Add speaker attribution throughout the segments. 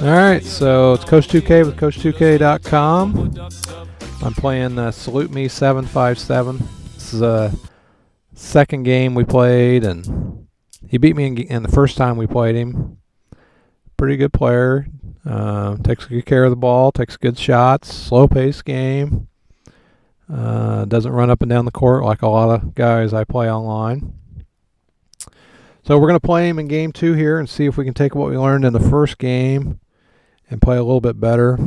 Speaker 1: Alright, so it's Coach 2K with Coach2K.com. I'm playing Salute Me 757. This is a second game we played, and he beat me in the first time we played him. Pretty good player. Takes good care of the ball, takes good shots, slow-paced game. Doesn't run up and down the court like a lot of guys I play online. So we're going to play him in game 2 here and see if we can take what we learned in the first game and play a little bit better.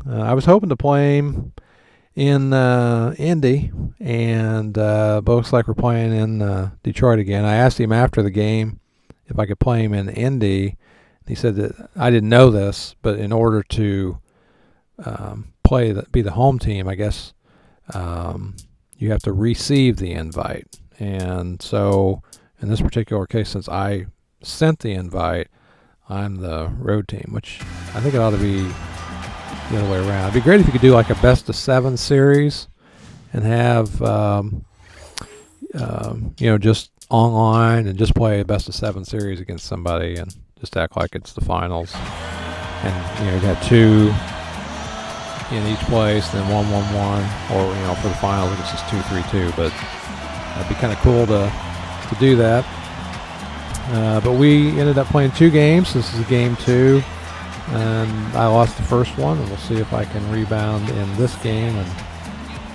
Speaker 1: I was hoping to play him in Indy, and looks like we're playing in Detroit again. I asked him after the game if I could play him in Indy. He said that I didn't know this, but in order to be the home team, I guess you have to receive the invite. And so in this particular case, since I sent the invite, I'm the road team, which I think it ought to be the other way around. It'd be great if you could do like a best-of-7 series and have, just online and just play a best-of-7 series against somebody and just act like it's the finals. And, you'd have 2 in each place, then 1-1-1, or, for the finals, it's just 2-3-2. But that'd be kind of cool to do that. But we ended up playing 2 games. This is game 2, and I lost the first one, and we'll see if I can rebound in this game and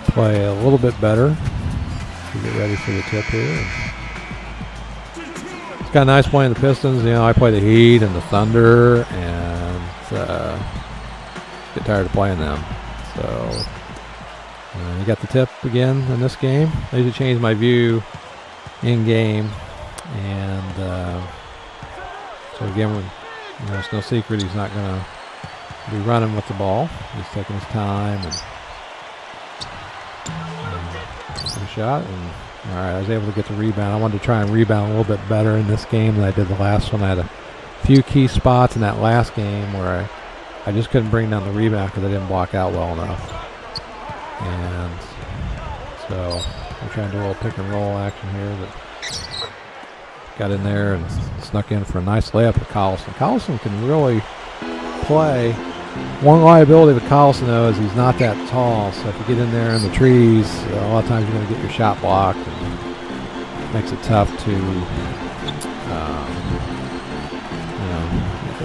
Speaker 1: play a little bit better. We get ready for the tip here. It's kind of nice playing the Pistons. I play the Heat and the Thunder, and get tired of playing them. So you got the tip again in this game. I usually change my view in game, and so again, it's no secret he's not going to be running with the ball. He's taking his time and took a shot. And all right, I was able to get the rebound. I wanted to try and rebound a little bit better in this game than I did the last one. I had a few key spots in that last game where I just couldn't bring down the rebound because I didn't block out well enough. And so I'm trying to do a little pick and roll action here, but got in there and snuck in for a nice layup with Collison. Collison can really play. One liability with Collison, though, is he's not that tall. So if you get in there in the trees, a lot of times you're going to get your shot blocked, and it makes it tough to,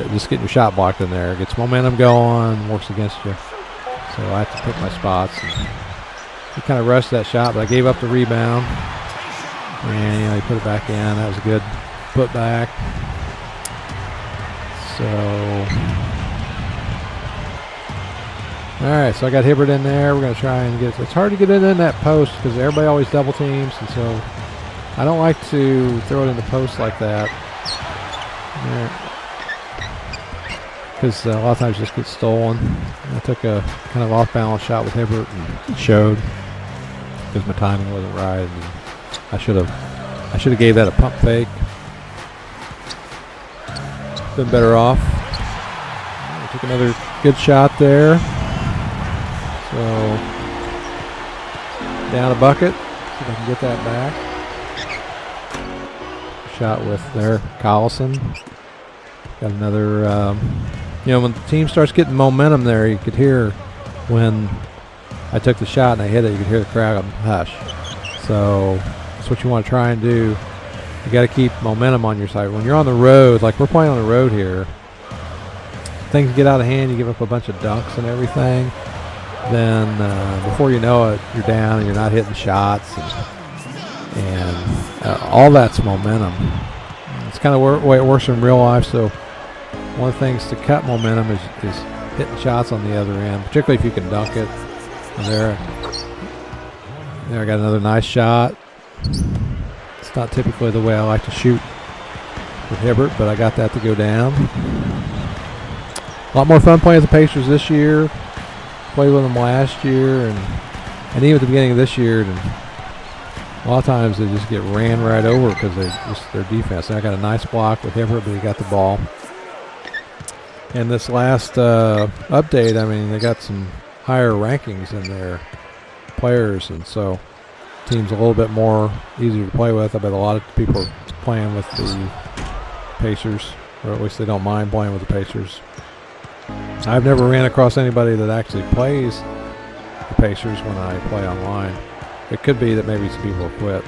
Speaker 1: just getting your shot blocked in there. It gets momentum going, works against you. So I have to pick my spots. And he kind of rushed that shot, but I gave up the rebound. And, he put it back in. That was a good putback. So, all right, so I got Hibbert in there. We're going to try and it's hard to get it in that post because everybody always double teams. And so I don't like to throw it in the post like that. Because a lot of times it just gets stolen. I took a kind of off-balance shot with Hibbert, and it showed because my timing wasn't right. And I should have gave that a pump fake. Been better off. I took another good shot there. So down a bucket. See if I can get that back. Shot with there, Collison. Got another. When the team starts getting momentum there, you could hear when I took the shot and I hit it. You could hear the crowd hush. So that's what you want to try and do. You got to keep momentum on your side. When you're on the road, like we're playing on the road here, things get out of hand. You give up a bunch of dunks and everything. Then before you know it, you're down and you're not hitting shots, and all that's momentum. It's kind of the way it works in real life. So one of the things to cut momentum is hitting shots on the other end, particularly if you can dunk it. And there I got another nice shot. It's not typically the way I like to shoot with Hibbert, but I got that to go down. A lot more fun playing with the Pacers this year. Played with them last year, and even at the beginning of this year. And a lot of times they just get ran right over because their defense. And I got a nice block with Hibbert, but he got the ball. And this last update, I mean, they got some higher rankings in their players, and so team's a little bit more easier to play with. I bet a lot of people are playing with the Pacers, or at least they don't mind playing with the Pacers. I've never ran across anybody that actually plays the Pacers when I play online. It could be that maybe some people quit,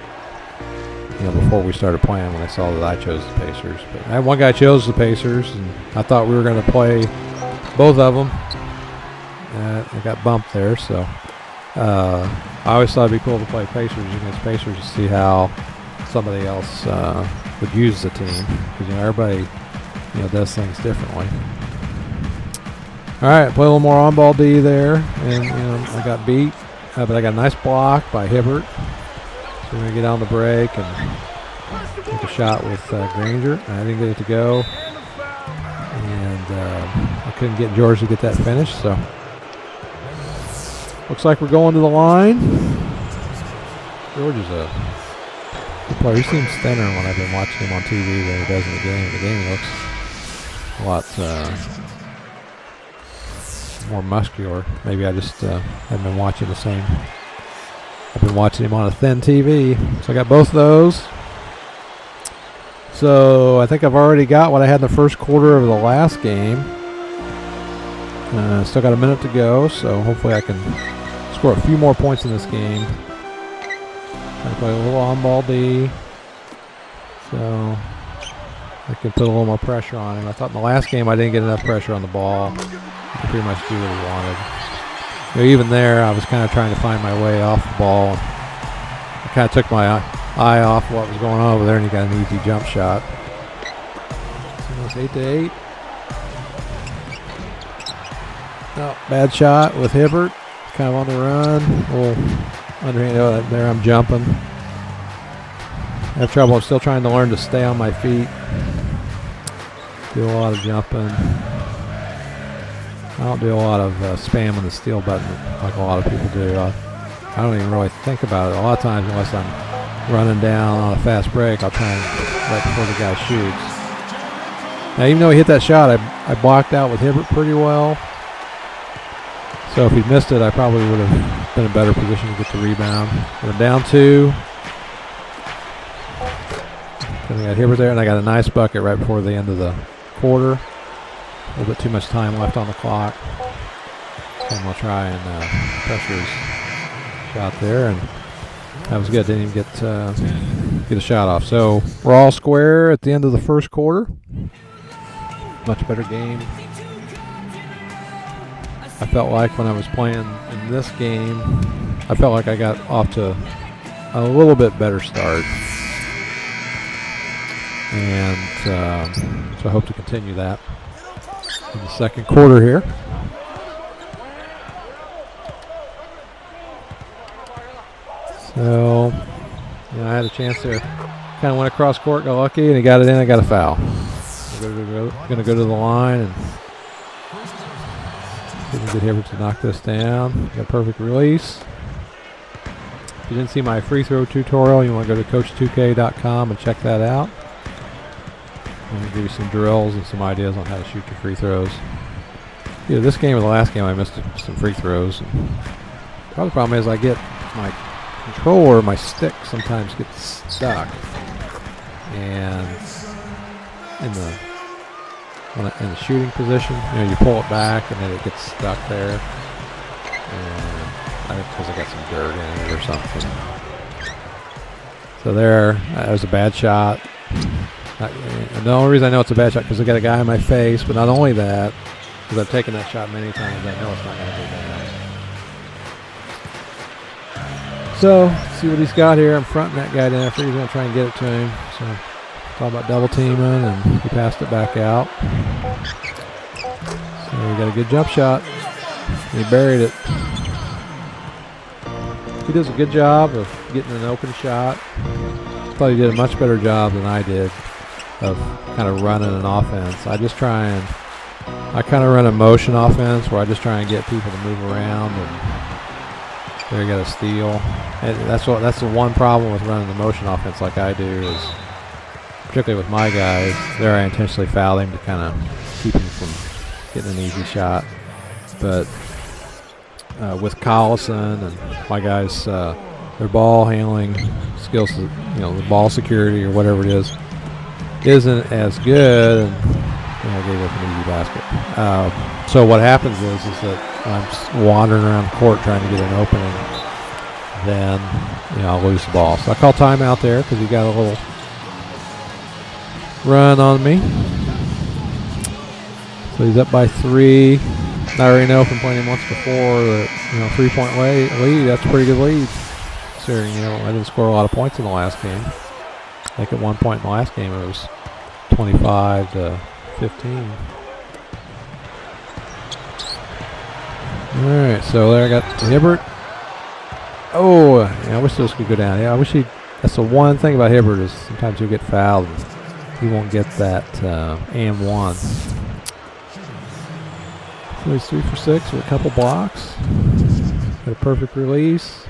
Speaker 1: before we started playing when they saw that I chose the Pacers. But I had one guy chose the Pacers, and I thought we were going to play both of them. I got bumped there, so I always thought it'd be cool to play Pacers against Pacers to see how somebody else would use the team, because everybody does things differently. All right, play a little more on-ball D there, and I got beat, but I got a nice block by Hibbert. So we're gonna get on the break and take a shot with Granger. I didn't get it to go, and I couldn't get George to get that finish. So looks like we're going to the line. George is a good player. He seems thinner when I've been watching him on TV than he does in the game. The game he looks a lot more muscular. Maybe I just haven't been watching the same. I've been watching him on a thin TV. So I got both of those. So I think I've already got what I had in the first quarter of the last game. Still got a minute to go, so hopefully I can score a few more points in this game. I play a little on-ball D, so I can put a little more pressure on him. I thought in the last game I didn't get enough pressure on the ball. He could pretty much do what he wanted. Even there, I was kind of trying to find my way off the ball. I kind of took my eye off what was going on over there, and he got an easy jump shot. So it's 8-8. Oh, bad shot with Hibbert. Kind of on the run. A little underhand. Oh, there I'm jumping. I have trouble. I'm still trying to learn to stay on my feet. Do a lot of jumping. I don't do a lot of spamming the steal button like a lot of people do. I don't even really think about it. A lot of times, unless I'm running down on a fast break, I'll try and right before the guy shoots. Now, even though he hit that shot, I blocked out with Hibbert pretty well. So if he missed it, I probably would have been in a better position to get the rebound. We're down 2. Then I got Hibbert there, and I got a nice bucket right before the end of the quarter. A little bit too much time left on the clock. And we'll try and pressure his shot there, and that was good. Didn't even get a shot off. So we're all square at the end of the first quarter. Much better game. I felt like when I was playing in this game, I felt like I got off to a little bit better start. And so I hope to continue that in the second quarter here. So, I had a chance there. Kind of went across court, got lucky, and he got it in. I got a foul. Going to go to the line and didn't get Hibbert to knock this down. Got a perfect release. If you didn't see my free throw tutorial, you want to go to coach2k.com and check that out. I'm going to give you some drills and some ideas on how to shoot your free throws. Either this game or the last game, I missed some free throws. And the other problem is I get my controller, my stick sometimes gets stuck. And in the shooting position, you pull it back and then it gets stuck there. And I think because I got some dirt in it or something. So there, that was a bad shot. And the only reason I know it's a bad shot because I got a guy in my face, but not only that, because I've taken that shot many times, I know it's not going to be bad. So, see what he's got here. I'm fronting that guy down. I figure he's going to try and get it to him. So, talk about double teaming, and he passed it back out. So, we got a good jump shot. He buried it. He does a good job of getting an open shot. I thought he did a much better job than I did of kind of running an offense. I kind of run a motion offense where I just try and get people to move around, and there you got a steal. And that's the one problem with running the motion offense like I do is, particularly with my guys, there I intentionally foul him to kind of keep him from getting an easy shot. But with Collison and my guys, their ball handling skills, the ball security or whatever it is, isn't as good, and I gave up an easy basket. So what happens is that I'm just wandering around the court trying to get an opening. Then I'll lose the ball. So I call timeout there because he got a little run on me. So he's up by 3. I already know from playing him once before that 3-point lead. That's a pretty good lead. So I didn't score a lot of points in the last game. I think at one point in the last game it was 25 to 15. All right, so there I got Hibbert. Oh, I wish this could go down. Yeah, I wish that's the one thing about Hibbert is sometimes he'll get fouled. He won't get that and one. So he's 3 for 6 with a couple blocks. Got a perfect release.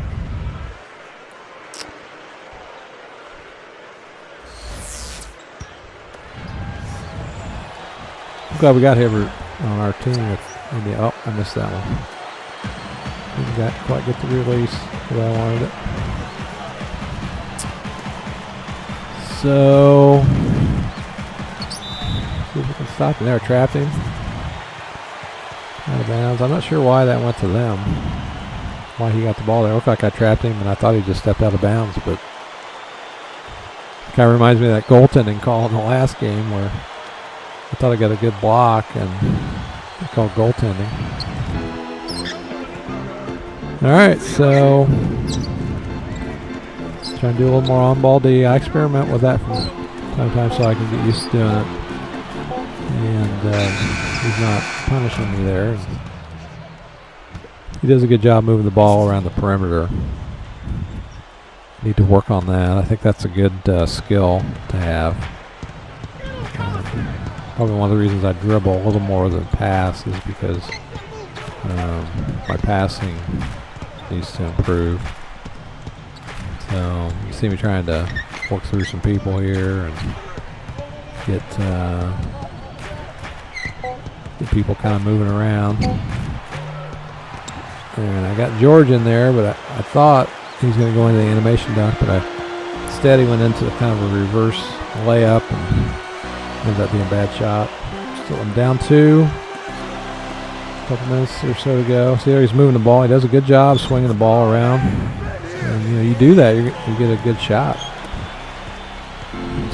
Speaker 1: I'm glad we got Hibbert on our team. Oh, I missed that one. Didn't quite get the release the way I wanted it. So, see if we can stop him there. Trapped him. Out of bounds. I'm not sure why that went to them. Why he got the ball there. It looked like I trapped him, and I thought he just stepped out of bounds, but kind of reminds me of that goaltending call in the last game where I thought I got a good block, and they called goaltending. All right, so trying to do a little more on-ball D. I experiment with that from time to time so I can get used to doing it. And he's not punishing me there. He does a good job moving the ball around the perimeter. Need to work on that. I think that's a good skill to have. Probably one of the reasons I dribble a little more than pass is because my passing needs to improve. So you see me trying to work through some people here and get people kind of moving around. And I got George in there, but I thought he was going to go into the animation dunk, but instead he went into kind of a reverse layup and ended up being a bad shot. Still I'm down 2. Couple minutes or so to go. See there, he's moving the ball. He does a good job swinging the ball around. And you do that, you get a good shot.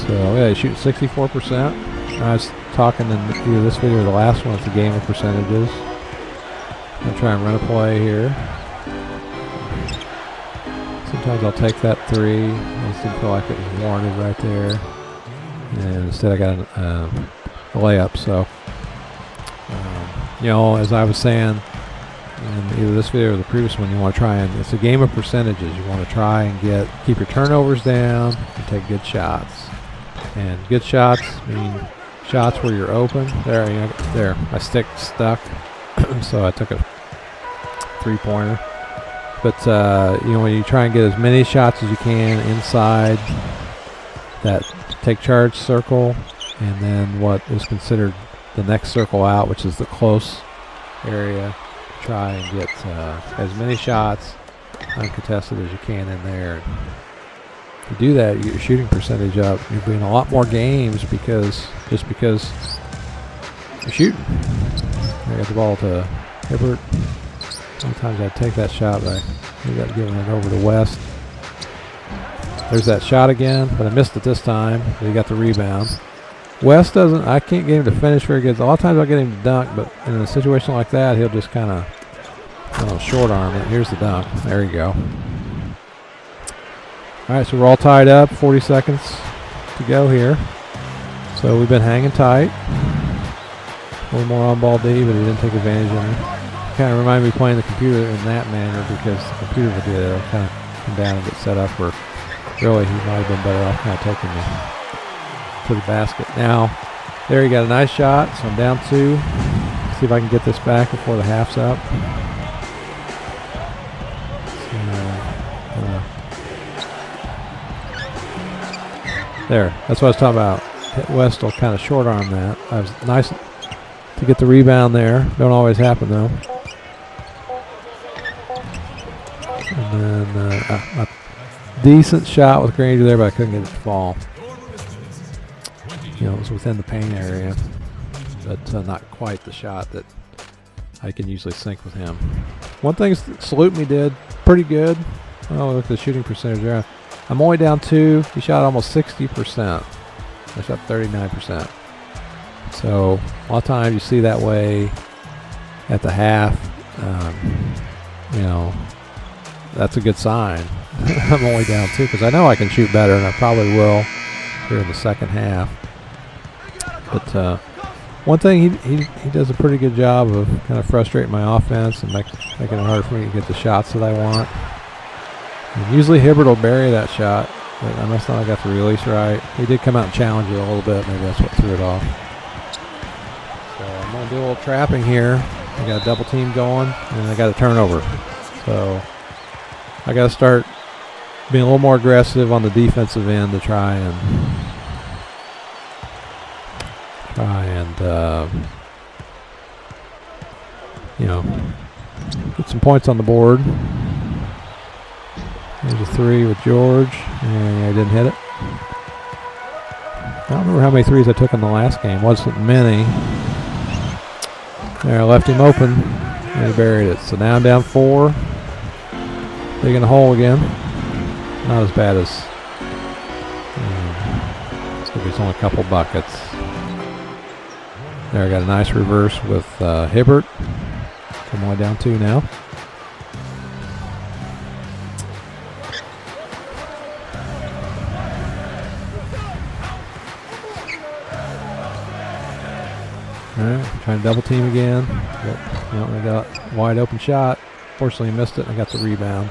Speaker 1: So yeah, he's shooting 64%. I was talking in either this video or the last one. It's a game of percentages. I'm gonna try and run a play here. Sometimes I'll take that 3. I just didn't feel like it was warranted right there. And instead I got a layup. So. As I was saying in either this video or the previous one, you want to try and, it's a game of percentages. You want to try and keep your turnovers down and take good shots. And good shots mean shots where you're open. There, my stick stuck, so I took a 3-pointer. But, when you try and get as many shots as you can inside that take charge circle, and then what is considered the next circle out, which is the close area, try and get as many shots uncontested as you can in there. If you do that, you get your shooting percentage up. You'll be in a lot more games because you're shooting. I got the ball to Hibbert. Sometimes I take that shot, but I ended up giving it over to West. There's that shot again, but I missed it this time. But he got the rebound. West I can't get him to finish very good. A lot of times I'll get him to dunk, but in a situation like that, he'll just kind of short arm it. Here's the dunk. There you go. All right, so we're all tied up. 40 seconds to go here. So we've been hanging tight. A little more on ball D, but he didn't take advantage of it. Kind of reminded me of playing the computer in that manner because the computer would do that. It'll kind of come down and get set up where really he might have been better off kind of taking me to the basket. Now, there he got a nice shot, so I'm down 2. See if I can get this back before the half's up. There, that's what I was talking about. West will kind of short arm that. I was nice to get the rebound there. Don't always happen though. And then a decent shot with Granger there, but I couldn't get it to fall. You know, it was within the paint area, but not quite the shot that I can usually sink with him. One thing Salute Me did pretty good. Oh, look at the shooting percentage there. I'm only down 2. He shot almost 60%. I shot 39%. So a lot of times you see that way at the half. You know, that's a good sign. I'm only down 2 because I know I can shoot better, and I probably will here in the second half. But one thing he does a pretty good job of kind of frustrating my offense and making it hard for me to get the shots that I want. And usually Hibbert will bury that shot, but I must not have got the release right. He did come out and challenge it a little bit. Maybe that's what threw it off. So I'm going to do a little trapping here. I got a double team going, and I got a turnover. So I got to start being a little more aggressive on the defensive end to try and you know, get some points on the board. There's a 3 with George, and I didn't hit it. I don't remember how many threes I took in the last game. Wasn't many. There, I left him open, and he buried it. So now I'm down 4. Digging a hole again. Not as bad as. It's only a couple buckets. There, I got a nice reverse with Hibbert. I'm only down 2 now. All right, trying to double team again. But, you know, I got a wide open shot. Fortunately, I missed it, and I got the rebound.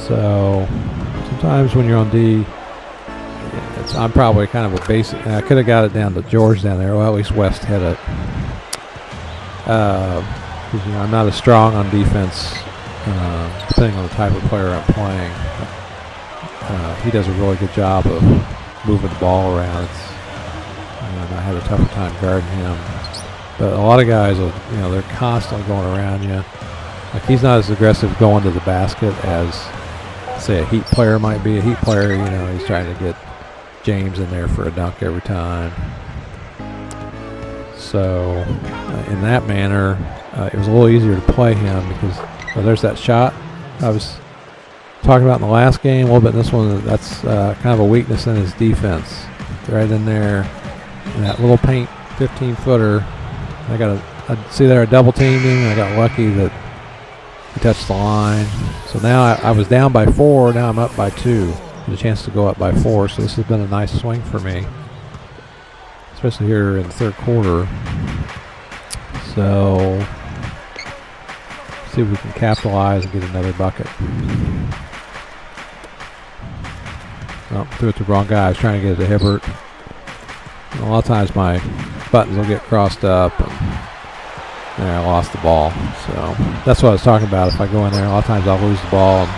Speaker 1: So sometimes when you're on D, I'm probably kind of a basic. I could have got it down to George down there. Well, at least West hit it. Because, you know, I'm not as strong on defense, depending on the type of player I'm playing. He does a really good job of moving the ball around. And I had a tougher time guarding him. But a lot of guys, will, you know, they're constantly going around you. Like, he's not as aggressive going to the basket as, say, a Heat player might be. A Heat player, you know, he's trying to get James in there for a dunk every time. So in that manner, it was a little easier to play him because there's that shot I was talking about in the last game. A little bit in this one, that's kind of a weakness in his defense. Right in there, in that little paint 15-footer. I see there a double teamed him, and I got lucky that he touched the line. So now I was down by 4. Now I'm up by 2. A chance to go up by 4, so this has been a nice swing for me, especially here in the third quarter. So see if we can capitalize and get another bucket. Oh, threw it to the wrong guy. I was trying to get it to Hibbert. And a lot of times my buttons will get crossed up, and there, I lost the ball. So that's what I was talking about. If I go in there, a lot of times I'll lose the ball.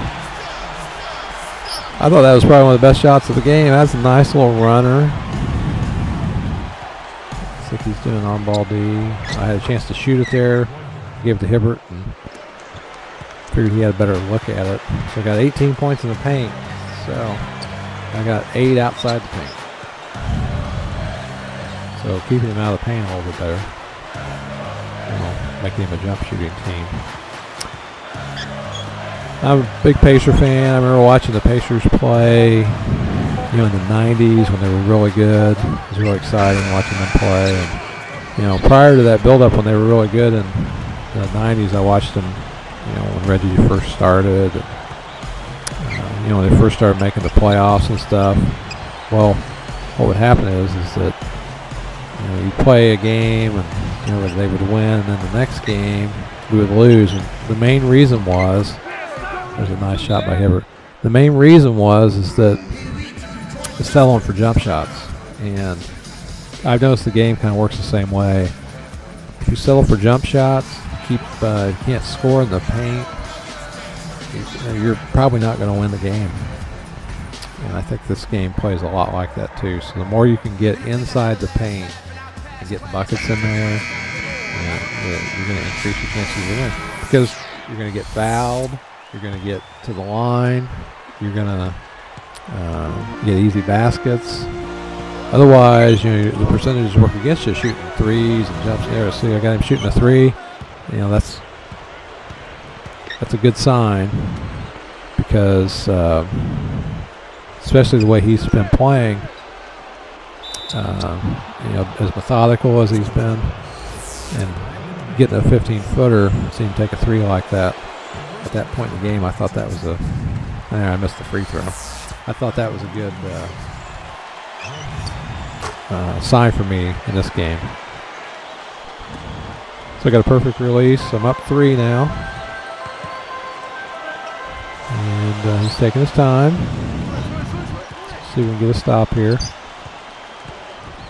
Speaker 1: I thought that was probably one of the best shots of the game. That's a nice little runner. Looks like he's doing on-ball D. I had a chance to shoot it there. Gave it to Hibbert and figured he had a better look at it. So I got 18 points in the paint. So I got 8 outside the paint. So keeping him out of the paint a little bit better. You know, making him a jump shooting team. I'm a big Pacer fan. I remember watching the Pacers play, you know, in the 90s when they were really good. It was really exciting watching them play. And, you know, prior to that build-up when they were really good in the 90s, I watched them, you know, when Reggie first started. You know, when they first started making the playoffs and stuff. Well, what would happen is that, you know, you play a game and, you know, they would win, and then the next game we would lose. And the main reason was, there's a nice shot by Hibbert. The main reason is that it's settling for jump shots. And I've noticed the game kind of works the same way. If you settle for jump shots, you can't score in the paint, you're probably not going to win the game. And I think this game plays a lot like that too. So the more you can get inside the paint and get buckets in there, you're going to increase your chances of winning. Because you're going to get fouled. You're going to get to the line. You're going to get easy baskets. Otherwise, the percentages work against you shooting threes and jumps there. See, I got him shooting a three. That's a good sign because, especially the way he's been playing, as methodical as he's been, and getting a 15-footer, seeing him take a three like that at that point in the game, I thought that was I missed the free throw. I thought that was a good sign for me in this game. So I got a perfect release. I'm up 3 now. And he's taking his time. Let's see if we can get a stop here.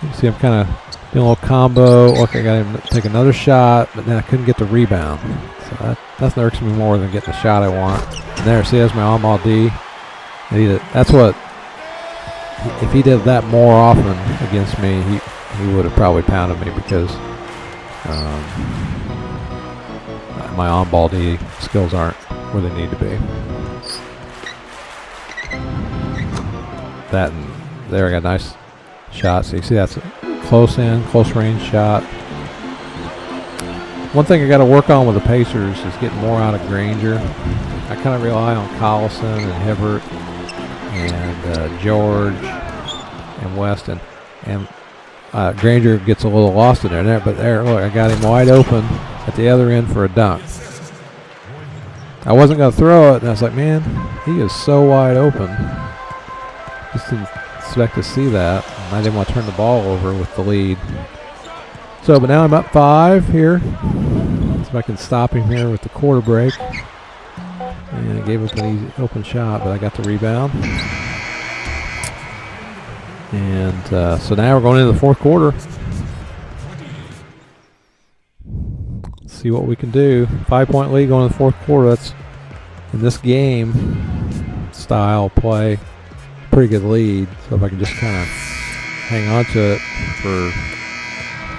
Speaker 1: You see I'm kind of doing a little combo. Okay, I got him to take another shot, but then I couldn't get the rebound. So that irks me more than getting the shot I want. And there, see, that's my on-ball D. That's what, if he did that more often against me, he would have probably pounded me because my on-ball D skills aren't where they need to be. That and there, I got a nice shot. So you see that's a close range shot. One thing I got to work on with the Pacers is getting more out of Granger. I kind of rely on Collison and Hibbert and George and Weston, and Granger gets a little lost in there. But there, look, I got him wide open at the other end for a dunk. I wasn't going to throw it, and I was like, man, he is so wide open. Just didn't expect to see that. And I didn't want to turn the ball over with the lead. So, but now I'm up 5 here. See if I can stop him here with the quarter break. And I gave up an easy open shot, but I got the rebound. And so now we're going into the fourth quarter. Let's see what we can do. 5-point lead going into the fourth quarter. That's in this game style play. Pretty good lead. So if I can just kind of hang on to it for a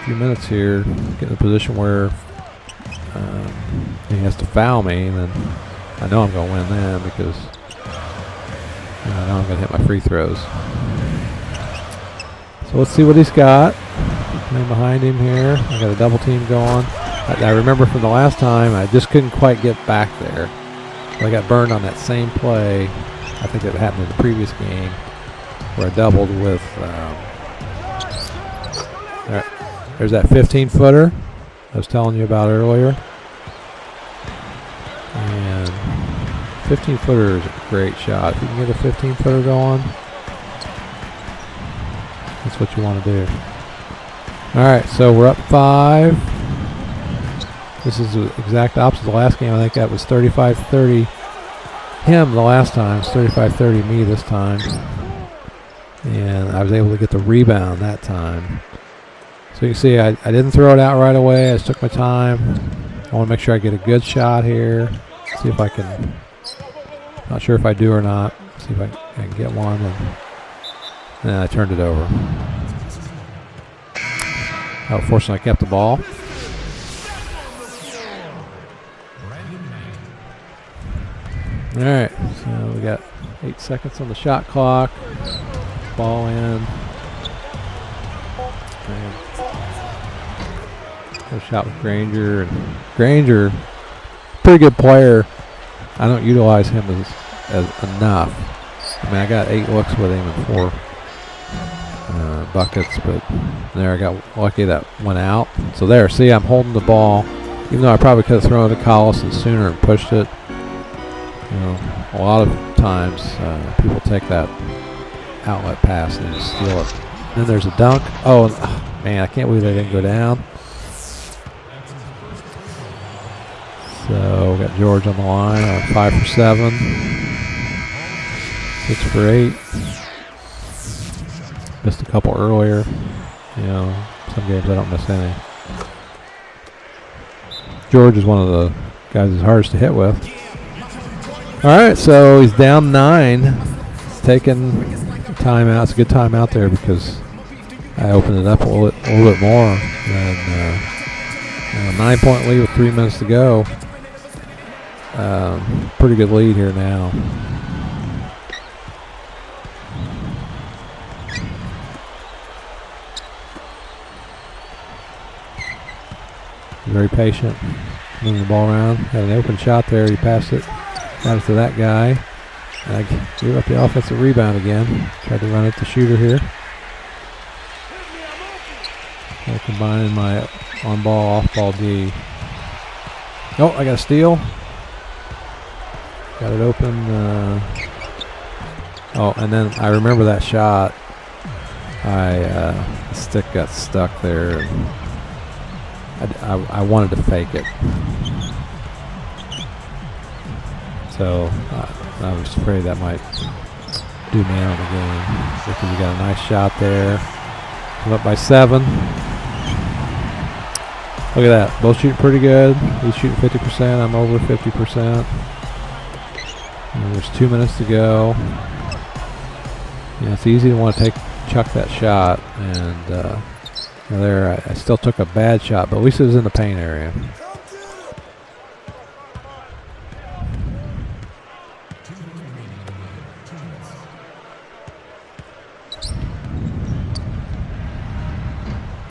Speaker 1: few minutes here, get in a position where he has to foul me, and then I know I'm going to win then because I know I'm going to hit my free throws. So let's see what he's got. Playing behind him here. I got a double team going. I remember from the last time I just couldn't quite get back there. I got burned on that same play. I think that happened in the previous game where I doubled with. There's that 15-footer I was telling you about earlier. And 15-footer is a great shot. If you can get a 15-footer going, that's what you want to do. All right, so we're up 5. This is the exact opposite of the last game. I think that was 35-30 him the last time. It's 35-30 me this time. And I was able to get the rebound that time. So you can see I didn't throw it out right away. I just took my time. I want to make sure I get a good shot here. See if I can. Not sure if I do or not. See if I can get one. And then I turned it over. Oh, fortunately I kept the ball. All right, so we got 8 seconds on the shot clock. Ball in. And a shot with Granger. And Granger, pretty good player. I don't utilize him as enough. I mean, I got 8 looks with him and 4 buckets, but there I got lucky that went out. So there, see, I'm holding the ball, even though I probably could have thrown it to Collison sooner and pushed it. A lot of times people take that outlet pass and just steal it. Then there's a dunk. Oh, man, I can't believe they didn't go down. So we got George on the line, 5 for 7, 6 for 8. Missed a couple earlier. Some games I don't miss any. George is one of the guys that's hardest to hit with. All right, so he's down 9. He's taking a timeout. It's a good timeout there because I opened it up a little bit more. And 9-point lead with 3 minutes to go. Pretty good lead here now. Very patient, moving the ball around. Had an open shot there. He passed it. Got it to that guy. And I gave up the offensive rebound again. Tried to run it to shooter here. I'm combining my on-ball, off-ball D. Oh, I got a steal. Got it open. Oh, and then I remember that shot. The stick got stuck there. I wanted to fake it. So I was afraid that might do me out of the game. Because we got a nice shot there. I'm up by 7. Look at that. Both shooting pretty good. He's shooting 50%. I'm over 50%. And there's 2 minutes to go. Yeah, it's easy to want to chuck that shot. And there, I still took a bad shot, but at least it was in the paint area.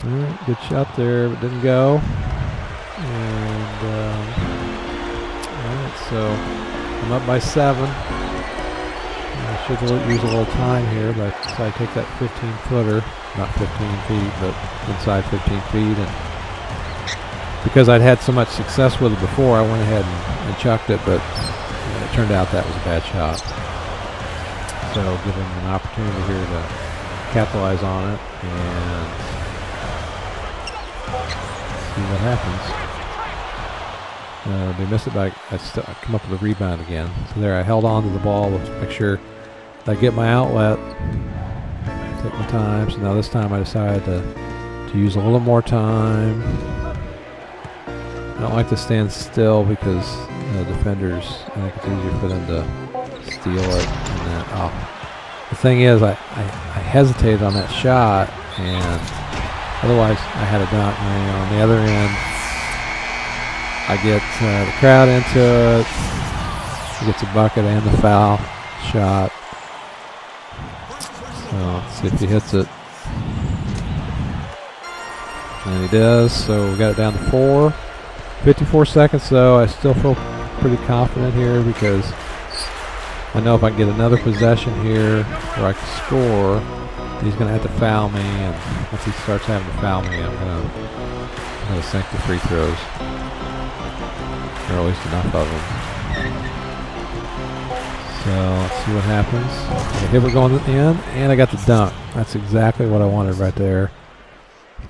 Speaker 1: All right, good shot there, but didn't go. And all right, so I'm up by 7. I should use a little time here, but so I take that 15-footer, not 15 feet, but inside 15 feet. And because I'd had so much success with it before, I went ahead and chucked it, but it turned out that was a bad shot. So give him an opportunity here to capitalize on it and see what happens. They missed it, but I come up with a rebound again. So there, I held on to the ball to make sure I get my outlet. Take my time. So now this time I decided to use a little more time. I don't like to stand still because defenders, I think it's easier for them to steal it. And then, the thing is, I hesitated on that shot, and otherwise I had a dunk. And on the other end, I get the crowd into it. He gets a bucket and the foul shot. So let's see if he hits it. And he does. So we got it down to 4. 54 seconds though. I still feel pretty confident here because I know if I can get another possession here where I can score, he's going to have to foul me. And once he starts having to foul me, I'm going to sink the free throws. Or at least enough of them. So let's see what happens. The hit we're going in, and I got the dunk. That's exactly what I wanted right there.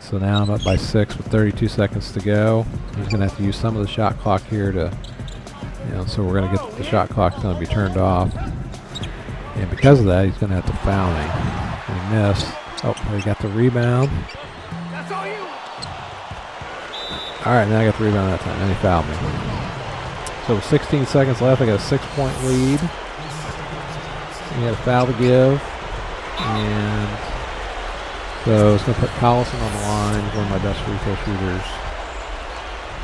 Speaker 1: So now I'm up by 6 with 32 seconds to go. He's going to have to use some of the shot clock here to, so we're going to get the shot clock's going to be turned off. And because of that, he's going to have to foul me. And he missed. Oh, he got the rebound. All right, now I got the rebound that time, and he fouled me. So with 16 seconds left, I got a 6-point lead. He had a foul to give. And so it's going to put Collison on the line. He's one of my best free throw shooters.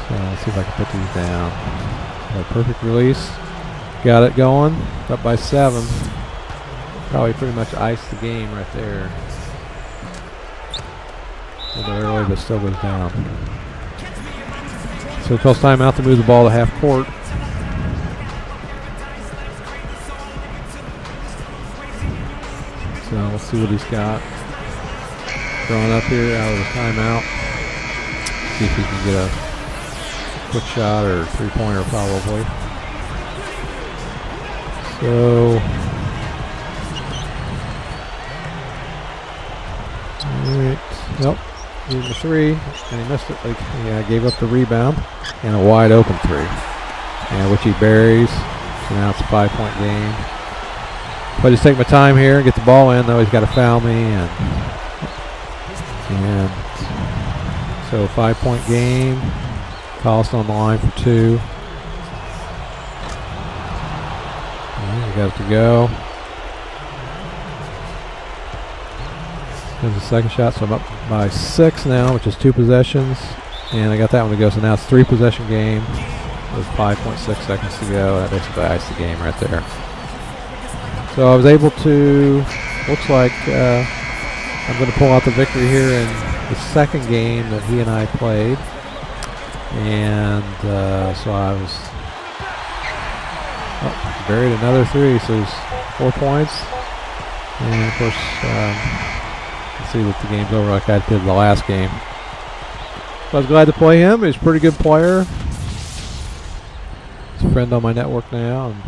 Speaker 1: So let's see if I can put these down. Got a perfect release. Got it going. Up by 7. Probably pretty much iced the game right there. A little bit early, but still goes down. So he calls timeout to move the ball to half court. So let's see what he's got. Throwing up here out of the timeout. See if he can get a quick shot or three-pointer probably. So, alright, nope. Needing the 3, and he missed it. I gave up the rebound and a wide open 3, and which he buries. So now it's a 5-point game. But I just take my time here, get the ball in. Though he's got to foul me, and so 5-point game. Collison on the line for 2. We got it to go. There's the second shot, so I'm up by 6 now, which is 2 possessions. And I got that one to go, so now it's 3-possession game with 5.6 seconds to go. That basically iced the game right there. So I was able to, looks like I'm going to pull out the victory here in the second game that he and I played. And so I was buried another 3, so there's 4 points. And of course, you can see that the game's over like I did the last game. So I was glad to play him. He's a pretty good player. He's a friend on my network now, and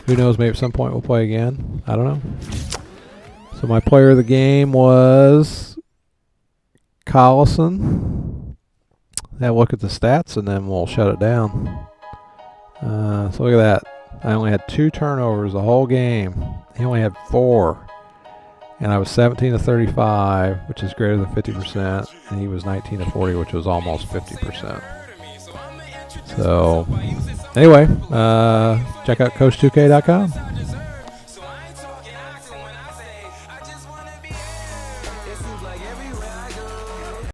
Speaker 1: who knows, maybe at some point we'll play again. I don't know. So my player of the game was Collison. Have a look at the stats, and then we'll shut it down. So look at that. I only had 2 turnovers the whole game. He only had 4. And I was 17 of 35, which is greater than 50%. And he was 19 of 40, which was almost 50%. So, anyway, check out Coach2K.com.